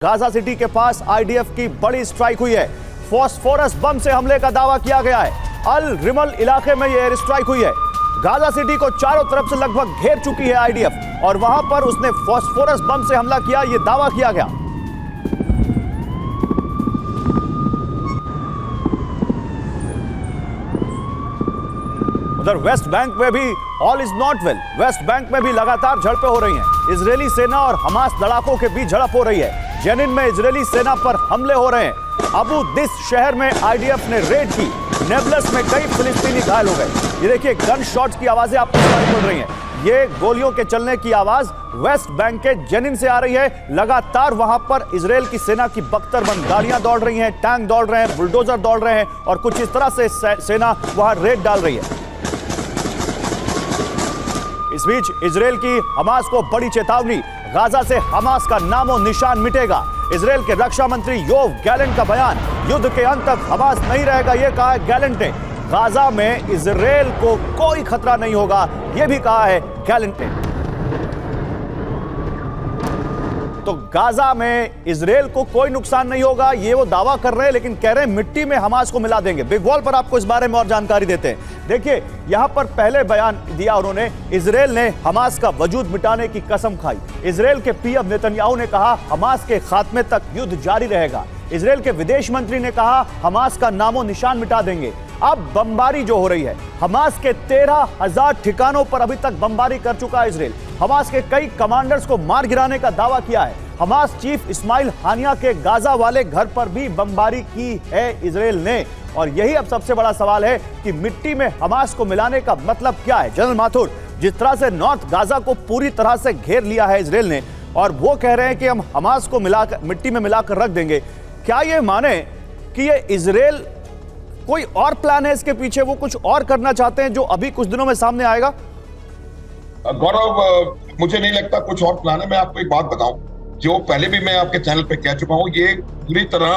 Gaza city के पास IDF की बड़ी स्ट्राइक हुई है। फॉस्फोरस बम से हमले का दावा किया गया है। अल रिमल इलाके में यह एयर स्ट्राइक हुई है। गाजा सिटी को चारों तरफ से लगभग घेर चुकी है आईडीएफ और वहां पर उसने फॉस्फोरस बम से हमला किया, यह दावा किया गया। उधर वेस्ट बैंक में भी all is not well. West Bank में भी लगातार झड़पें हो रही हैं। इजरायली सेना और हमास लड़ाकों के बीच झड़प हो रही है। जेनिन में इजरायली सेना पर हमले हो रहे हैं। अबू दिस शहर में आईडीएफ ने रेड की। नेबलस में कई फिलिस्तीनी घायल हो गए। ये देखिए, गन शॉट्स की आवाजें आपको सुनाई पड़ रही हैं। ये गोलियों के चलने की आवाज वेस्ट बैंक के जेनिन से आ रही है। लगातार वहां पर इजरायल की सेना की बख्तरबंद गाड़ियां दौड़ रही हैं, टैंक दौड़ रहे हैं, बुलडोजर दौड़ रहे हैं और कुछ इस तरह से सेना वहां रेड डाल रही है। इस बीच इजरायल की हमास को बड़ी चेतावनी। गाजा से हमास का नामो निशान मिटेगा। इजरायल के रक्षा मंत्री योव गैलेंट का बयान, युद्ध के अंत तक हमास नहीं रहेगा, यह कहा है गैलेंट ने। गाजा में इजरायल को कोई खतरा नहीं होगा, यह भी कहा है गैलेंट ने। तो गाजा में इजरायल को कोई नुकसान नहीं होगा, ये वो दावा कर रहे हैं, लेकिन कह रहे हैं मिट्टी में हमास को मिला देंगे। बिग वॉल पर आपको इस बारे में और जानकारी देते हैं। देखिए, यहां पर पहले बयान दिया उन्होंने, इजरायल ने हमास का वजूद मिटाने की कसम खाई। इजरायल के पीएम नेतन्याहू ने कहा हमास के खात्मे तक युद्ध जारी रहेगा। इजरायल के विदेश मंत्री ने कहा हमास का नामो निशान मिटा देंगे। अब बमबारी जो हो रही है, हमास के 13,000 ठिकानों पर अभी तक बमबारी कर चुका है इजरायल। हमास के कई कमांडर्स को मार गिराने का दावा किया है। हमास चीफ इस्माइल हानिया के गाजा वाले घर पर भी बमबारी की है इजरायल ने। और यही अब सबसे बड़ा सवाल है कि मिट्टी में हमास को मिलाने का मतलब क्या है। जनरल माथुर, जिस तरह से नॉर्थ गाजा को पूरी तरह से घेर लिया है इजरायल ने और वो कह रहे हैं कि हम हमास को मिलाकर मिट्टी में मिलाकर रख देंगे, क्या ये माने कि ये इजरायल कोई और प्लान है इसके पीछे, वो कुछ और करना चाहते हैं जो अभी कुछ दिनों में सामने आएगा? गौरव, मुझे नहीं लगता कुछ और प्लान है। मैं आपको एक बात बताऊं, जो पहले भी मैं आपके चैनल पे कह चुका हूं, ये पूरी तरह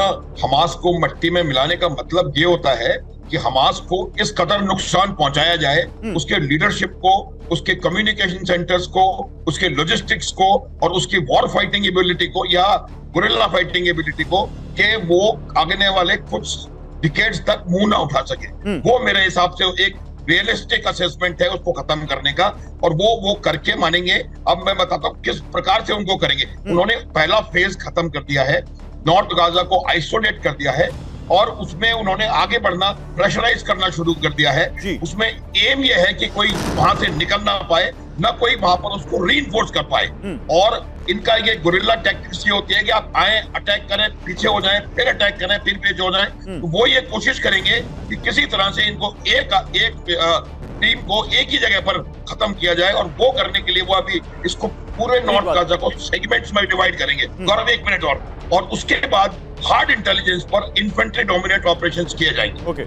हमास को मिट्टी में मिलाने का मतलब ये होता है कि हमास को इस कदर नुकसान पहुंचाया जाए, उसके लीडरशिप को, उसके कम्युनिकेशन सेंटर्स को, उसके लॉजिस्टिक्स को और उसकी वॉर फाइटिंग एबिलिटी को या गुरिल्ला फाइटिंग एबिलिटी को, कि वो आगे वाले कुछ डिकेड्स तक मुंह ना उठा सके। वो मेरे हिसाब से एक रियलिस्टिक असेसमेंट है उसको खत्म करने का, और वो करके मानेंगे। अब मैं बताता हूँ किस प्रकार से उनको करेंगे। उन्होंने पहला फेज खत्म कर दिया है, नॉर्थ गाजा को आइसोलेट कर दिया है और उसमें उन्होंने आगे बढ़ना, प्रेशराइज करना शुरू कर दिया है। उसमें एम ये है कि कोई वहां से निकल ना पाए, ना कोई वहां पर उसको रीइंफोर्स कर पाए। और इनका ये गुरिल्ला टैक्टिक्स ये होती है कि आप आए, अटैक करें, पीछे हो जाएं, फिर अटैक करें, फिर पीछे हो जाएं। तो वो ये कोशिश करेंगे कि किसी तरह से इनको एक टीम को एक ही जगह पर खत्म किया जाए, और वो करने के लिए वो अभी इसको पूरे नॉर्थ गाजा को सेगमेंट्स में डिवाइड करेंगे। गौरव, 1 मिनट और उसके बाद हार्ड इंटेलिजेंस पर इन्फेंट्री डोमिनेट ऑपरेशंस किए जाएंगे।